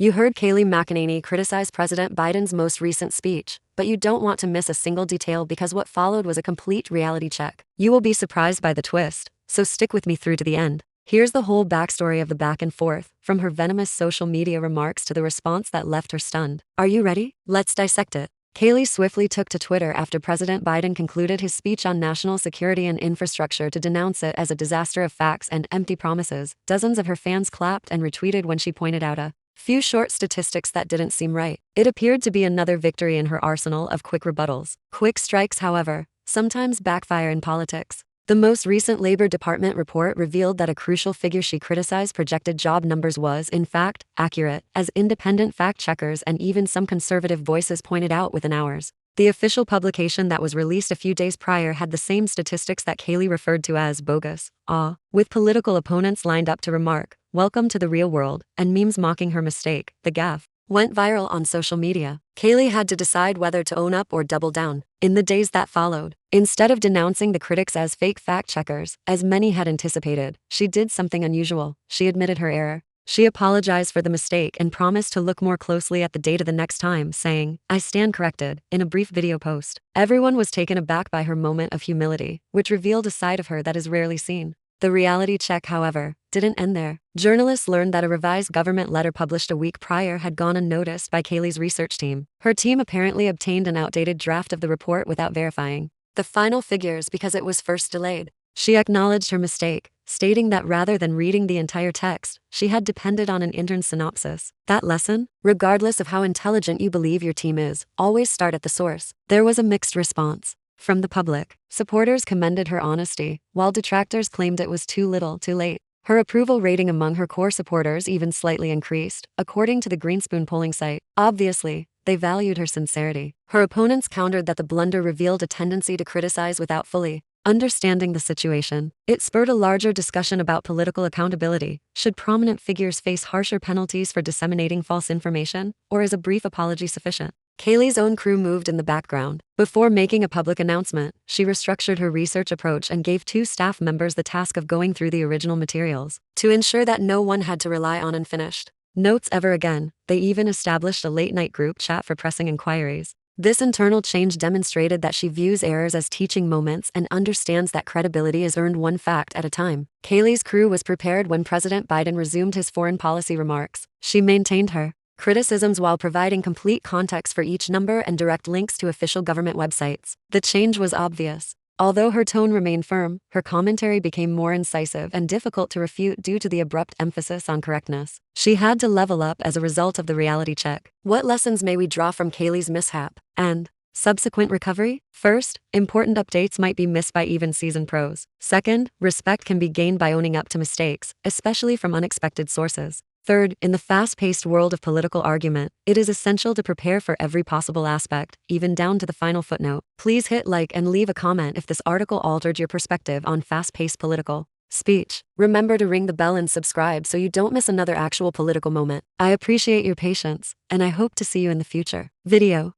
You heard Kayleigh McEnany criticize President Biden's most recent speech, but you don't want to miss a single detail because what followed was a complete reality check. You will be surprised by the twist, so stick with me through to the end. Here's the whole backstory of the back and forth, from her venomous social media remarks to the response that left her stunned. Are you ready? Let's dissect it. Kayleigh swiftly took to Twitter after President Biden concluded his speech on national security and infrastructure to denounce it as a disaster of facts and empty promises. Dozens of her fans clapped and retweeted when she pointed out a few short statistics that didn't seem right. It appeared to be another victory in her arsenal of quick rebuttals. Quick strikes, however, sometimes backfire in politics. The most recent Labor Department report revealed that a crucial figure she criticized, projected job numbers, was, in fact, accurate, as independent fact-checkers and even some conservative voices pointed out within hours. The official publication that was released a few days prior had the same statistics that Kayleigh referred to as bogus, with political opponents lined up to remark, "Welcome to the real world," and memes mocking her mistake. The gaffe went viral on social media. Kayleigh had to decide whether to own up or double down. In the days that followed, instead of denouncing the critics as fake fact-checkers, as many had anticipated, she did something unusual. She admitted her error. She apologized for the mistake and promised to look more closely at the data the next time, saying, "I stand corrected," in a brief video post. Everyone was taken aback by her moment of humility, which revealed a side of her that is rarely seen. The reality check, however, didn't end there. Journalists learned that a revised government letter published a week prior had gone unnoticed by Kayleigh's research team. Her team apparently obtained an outdated draft of the report without verifying the final figures because it was first delayed. She acknowledged her mistake, stating that rather than reading the entire text, she had depended on an intern synopsis. That lesson? Regardless of how intelligent you believe your team is, always start at the source. There was a mixed response. From the public, supporters commended her honesty, while detractors claimed it was too little, too late. Her approval rating among her core supporters even slightly increased, according to the Greenspoon polling site. Obviously, they valued her sincerity. Her opponents countered that the blunder revealed a tendency to criticize without fully understanding the situation. It spurred a larger discussion about political accountability. Should prominent figures face harsher penalties for disseminating false information, or is a brief apology sufficient? Kayleigh's own crew moved in the background. Before making a public announcement, she restructured her research approach and gave 2 staff members the task of going through the original materials to ensure that no one had to rely on unfinished notes ever again. They even established a late-night group chat for pressing inquiries. This internal change demonstrated that she views errors as teaching moments and understands that credibility is earned one fact at a time. Kayleigh's crew was prepared when President Biden resumed his foreign policy remarks. She maintained her criticisms while providing complete context for each number and direct links to official government websites. The change was obvious. Although her tone remained firm, her commentary became more incisive and difficult to refute due to the abrupt emphasis on correctness. She had to level up as a result of the reality check. What lessons may we draw from Kayleigh's mishap and subsequent recovery? First, important updates might be missed by even seasoned pros. Second, respect can be gained by owning up to mistakes, especially from unexpected sources. Third, in the fast-paced world of political argument, it is essential to prepare for every possible aspect, even down to the final footnote. Please hit like and leave a comment if this article altered your perspective on fast-paced political speech. Remember to ring the bell and subscribe so you don't miss another actual political moment. I appreciate your patience, and I hope to see you in the future video.